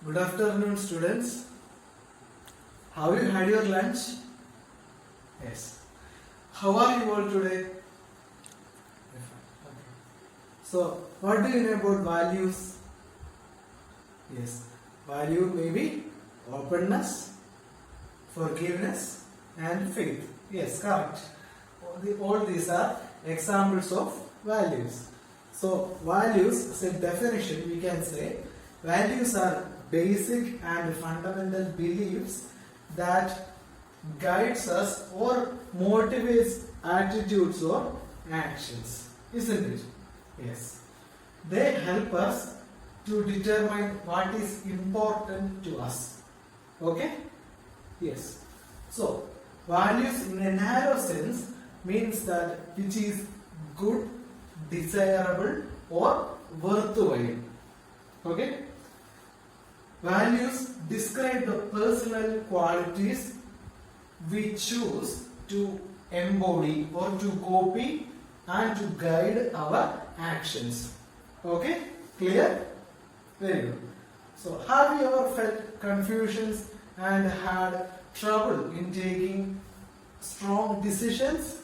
Good afternoon, students. Have you had your lunch? Yes. How are you all today? Okay. So, what do you know about values? Yes. Value may be openness, forgiveness, and faith. Yes, correct. All these are examples of values. So, values, as a definition, we can say values are basic and fundamental beliefs that guides us or motivates attitudes or actions, isn't it? Yes. They help us to determine what is important to us. Okay? Yes. So, values in a narrow sense means that which is good, desirable or worthwhile. Okay? Values describe the personal qualities we choose to embody or to copy and to guide our actions. Okay? Clear? Very good. So, have you ever felt confusions and had trouble in taking strong decisions?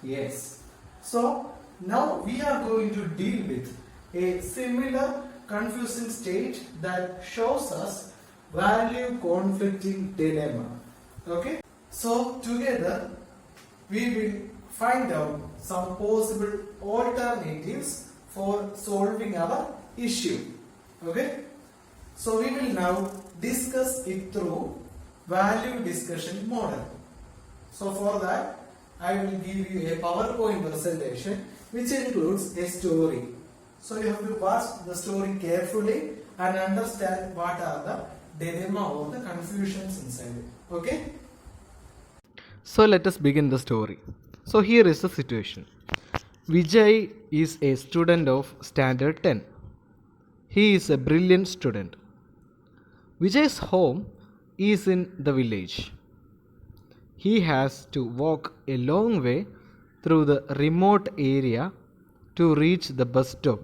Yes. So, now we are going to deal with a similar confusing state that shows us value conflicting dilemma. Okay? So, together we will find out some possible alternatives for solving our issue. Okay? So, we will now discuss it through value discussion model. So, for that, I will give you a PowerPoint presentation which includes a story. So, you have to watch the story carefully and understand what are the dilemma or the confusions inside it. Okay? So let us begin the story. So here is the situation. Vijay is a student of standard 10. He is a brilliant student. Vijay's home is in the village. He has to walk a long way through the remote area to reach the bus stop.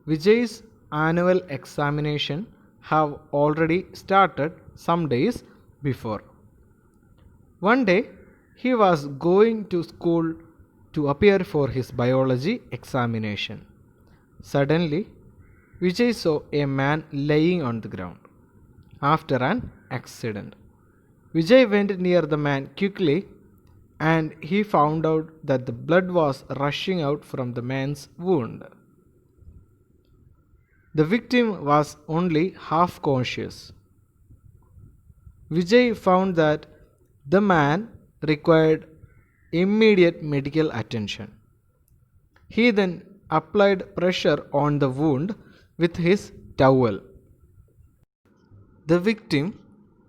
Vijay's annual examination have already started some days before. One day, he was going to school to appear for his biology examination. Suddenly, Vijay saw a man lying on the ground after an accident. Vijay went near the man quickly and he found out that the blood was rushing out from the man's wound. The victim was only half conscious. Vijay found that the man required immediate medical attention. He then applied pressure on the wound with his towel. The victim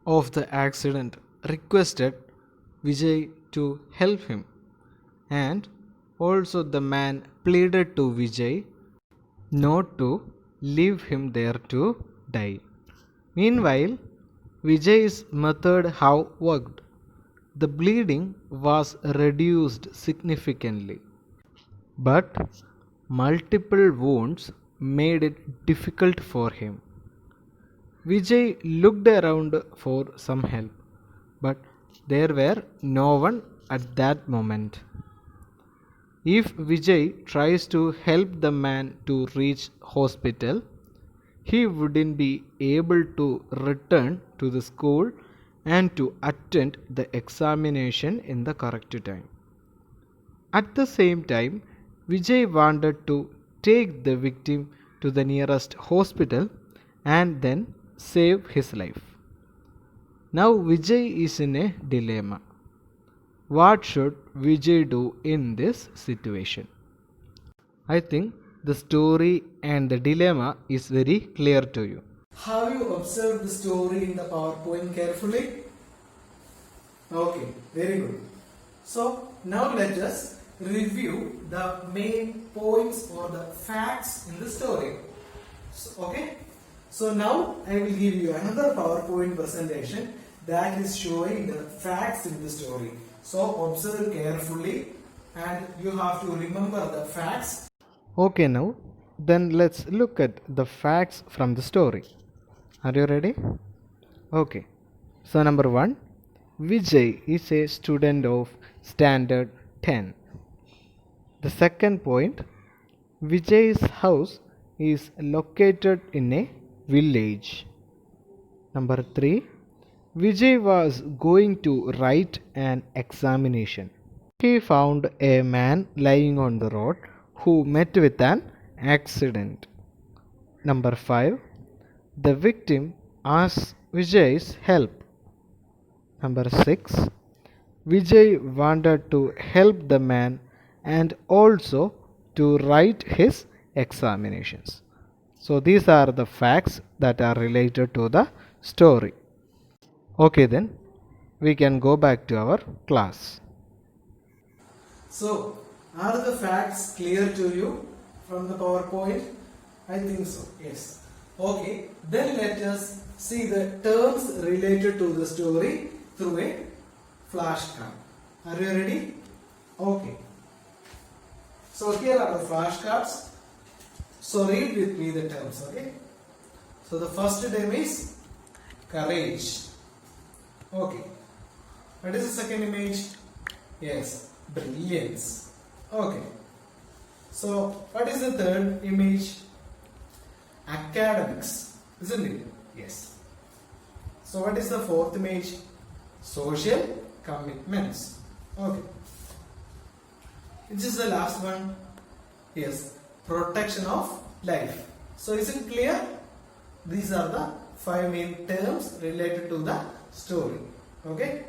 of the accident requested Vijay to help him, and also the man pleaded to Vijay not to leave him there to die. Meanwhile, Vijay's method how worked. The bleeding was reduced significantly, but multiple wounds made it difficult for him. Vijay looked around for some help, but there were no one at that moment. If Vijay tries to help the man to reach hospital, he wouldn't be able to return to the school and to attend the examination in the correct time. At the same time, Vijay wanted to take the victim to the nearest hospital and then save his life. Now Vijay is in a dilemma. What should Vijay do in this situation? I think the story and the dilemma is very clear to you. Have you observed the story in the PowerPoint carefully? Okay, very good. So, now let us review the main points or the facts in the story. Okay? So, now I will give you another PowerPoint presentation that is showing the facts in the story. So, observe carefully and you have to remember the facts. Okay, now then let's look at the facts from the story. Are you ready? Okay. So, number 1, Vijay is a student of standard 10. The second point, Vijay's house is located in a village. Number 3, Vijay was going to write an examination. He found a man lying on the road who met with an accident. Number 5, the victim asks Vijay's help. Number 6, Vijay wanted to help the man and also to write his examinations. So these are the facts that are related to the story. Okay, then we can go back to our class. So, are the facts clear to you from the PowerPoint? I think so, yes. Okay, then let us see the terms related to the story through a flashcard. Are you ready? Okay. So, here are the flashcards. So, read with me the terms, okay? So, the first term is courage. Okay. What is the second image? Yes, brilliance. Okay. So, what is the third image? Academics, isn't it? Yes. So, what is the fourth image? Social commitments. Okay. Which is the last one? Yes, protection of life. So, is it clear? These are the 5 main terms related to the story. Okay?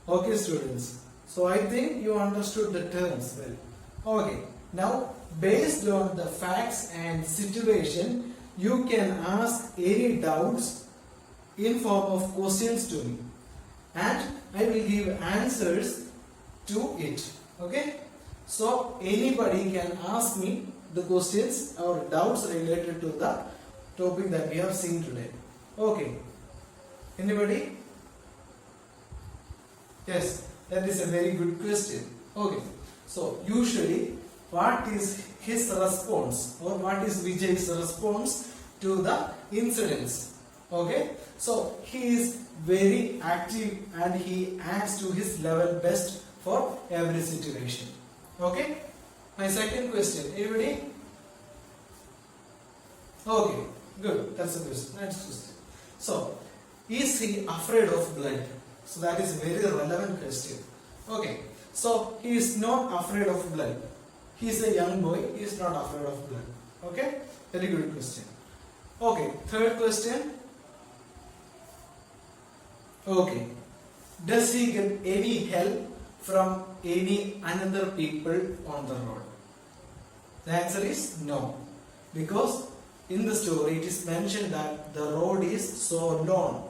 Okay, students. So, I think you understood the terms well. Okay. Now, based on the facts and situation, you can ask any doubts in form of questions to me, and I will give answers to it. Okay? So, anybody can ask me the questions or doubts related to the topic that we have seen today. Okay. Anybody? Yes, that is a very good question. Okay. So, usually, what is his response or what is Vijay's response to the incidents? Okay. So, he is very active and he acts to his level best for every situation. Okay. My second question. Anybody? Okay. Good. That's the question. Next question. So, is he afraid of blood? So, that is a very relevant question. Okay. So, he is not afraid of blood. He is a young boy. He is not afraid of blood. Okay. Very good question. Okay. Third question. Okay. Does he get any help from any another people on the road? The answer is no. Because in the story it is mentioned that the road is so lone.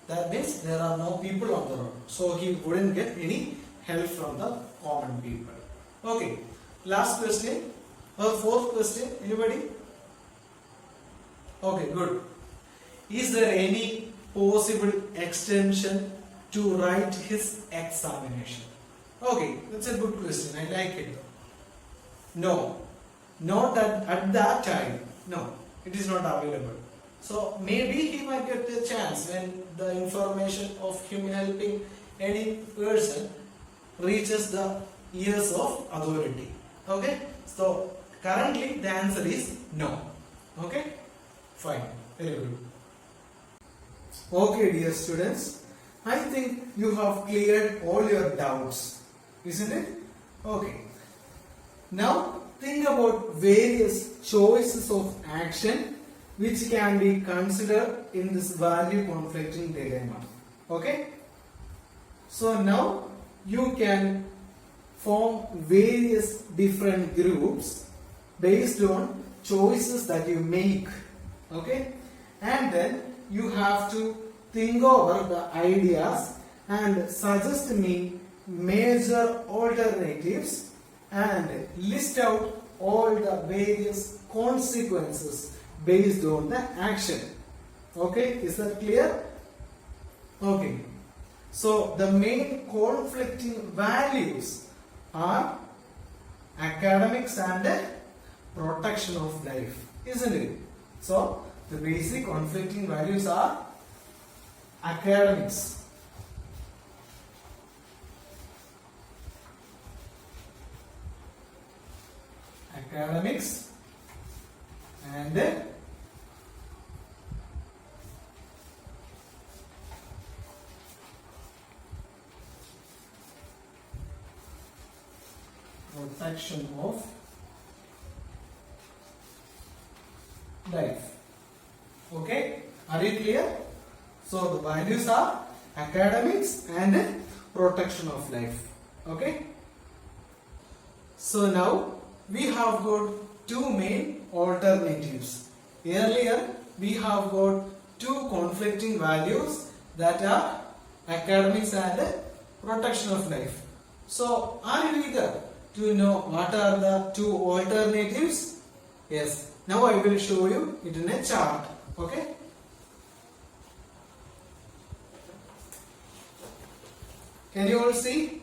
That means there are no people on the road. So he wouldn't get any help from the common people. Okay. Last question. Or fourth question. Anybody? Okay, good. Is there any possible extension to write his examination? Okay, that's a good question. I like it. No. Not at that time. No. It is not available. So maybe he might get the chance when the information of him helping any person reaches the ears of authority. Okay? So currently the answer is no. Okay? Fine. Very good. Okay, dear students. I think you have cleared all your doubts. Isn't it? Okay. Now think about various choices of action which can be considered in this value conflicting dilemma. Okay? So now you can form various different groups based on choices that you make. Okay? And then you have to think over the ideas and suggest me major alternatives and list out all the various consequences based on the action. Okay, is that clear? Okay. So the main conflicting values are academics and protection of life, isn't it? So The basic conflicting values are academics, and protection of life. Okay, are you clear? So the values are academics and protection of life. Okay. So now we have got two main alternatives. Earlier we have got two conflicting values, that are academics and protection of life. So are you eager to know what are the two alternatives? Yes. Now I will show you it in a chart. Okay. Can you all see?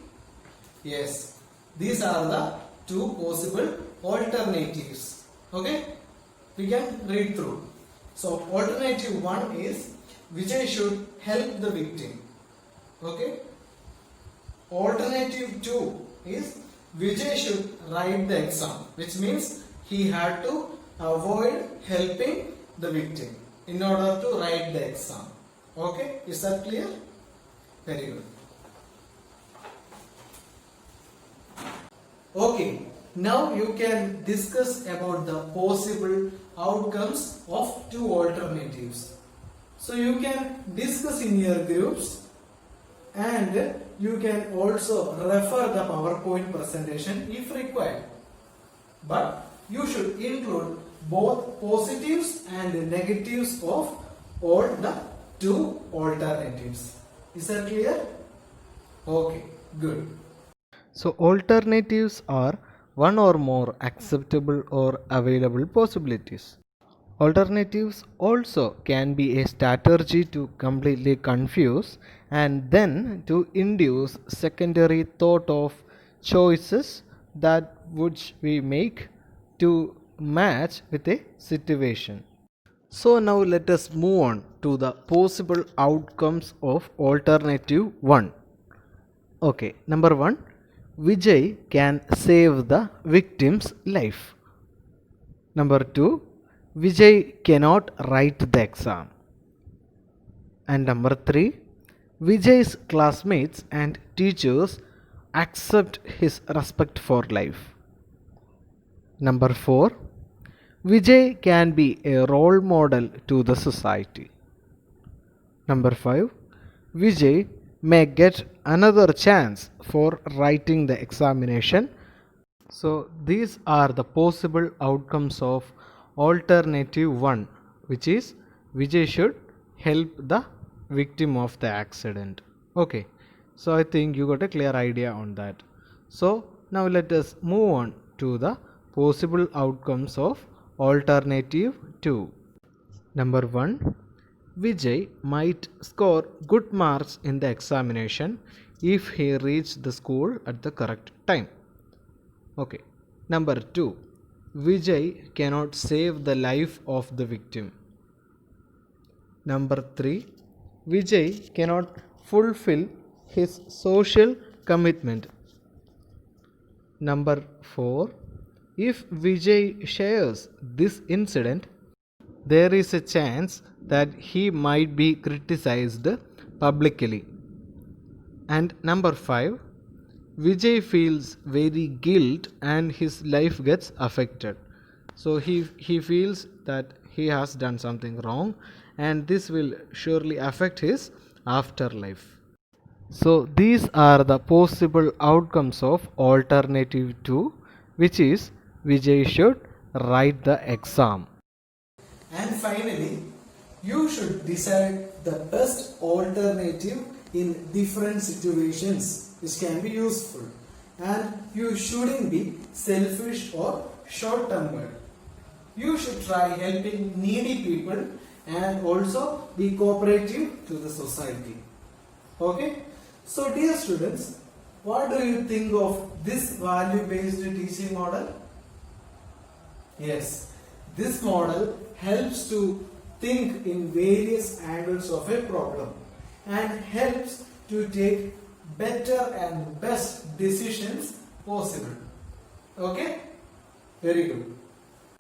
Yes. These are the two possible alternatives. Okay. We can read through. So alternative 1 is Vijay should help the victim. Okay. Alternative 2 is Vijay should write the exam, which means he had to avoid helping the victim in order to write the exam. Okay, is that clear? Very good. Okay, now you can discuss about the possible outcomes of two alternatives. So you can discuss in your groups, and you can also refer the PowerPoint presentation if required. But you should include both positives and negatives of all the two alternatives. Is that clear? Okay, good. So alternatives are one or more acceptable or available possibilities. Alternatives also can be a strategy to completely confuse and then to induce secondary thought of choices that which we make to match with a situation. So now let us move on to the possible outcomes of alternative 1. Okay, number 1, Vijay can save the victim's life. Number 2, Vijay cannot write the exam. And number 3, Vijay's classmates and teachers accept his respect for life. Number 4, Vijay can be a role model to the society. Number 5, Vijay may get another chance for writing the examination. So these are the possible outcomes of alternative 1, which is Vijay should help the victim of the accident. Okay, so I think you got a clear idea on that. So now let us move on to the possible outcomes of alternative 2. Number 1, Vijay might score good marks in the examination if he reached the school at the correct time. Okay. Number 2, Vijay cannot save the life of the victim. Number 3, Vijay cannot fulfill his social commitment. Number 4, if Vijay shares this incident, there is a chance that he might be criticized publicly. And number 5, Vijay feels very guilt and his life gets affected. So he feels that he has done something wrong, and this will surely affect his afterlife. So these are the possible outcomes of alternative 2, which is Vijay should write the exam. And finally, you should decide the best alternative in different situations, which can be useful. And you shouldn't be selfish or short-tempered. You should try helping needy people and also be cooperative to the society. Okay? So dear students, what do you think of this value-based teaching model? Yes, this model helps to think in various angles of a problem and helps to take better and best decisions possible. Okay? Very good.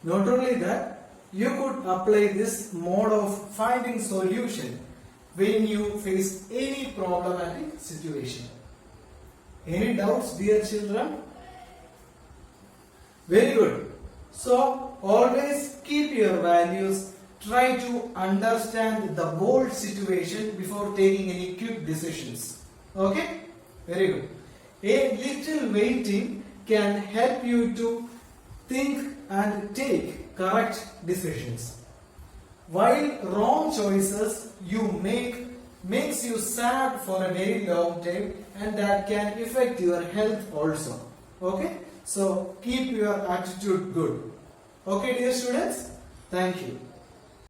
Not only that, you could apply this mode of finding solution when you face any problematic situation. Any doubts, dear children? Very good. So, always keep your values. Try to understand the whole situation before taking any quick decisions. Okay? Very good. A little waiting can help you to think and take correct decisions. While wrong choices you make makes you sad for a very long time, and that can affect your health also. Okay? So keep your attitude good. Okay, dear students? Thank you.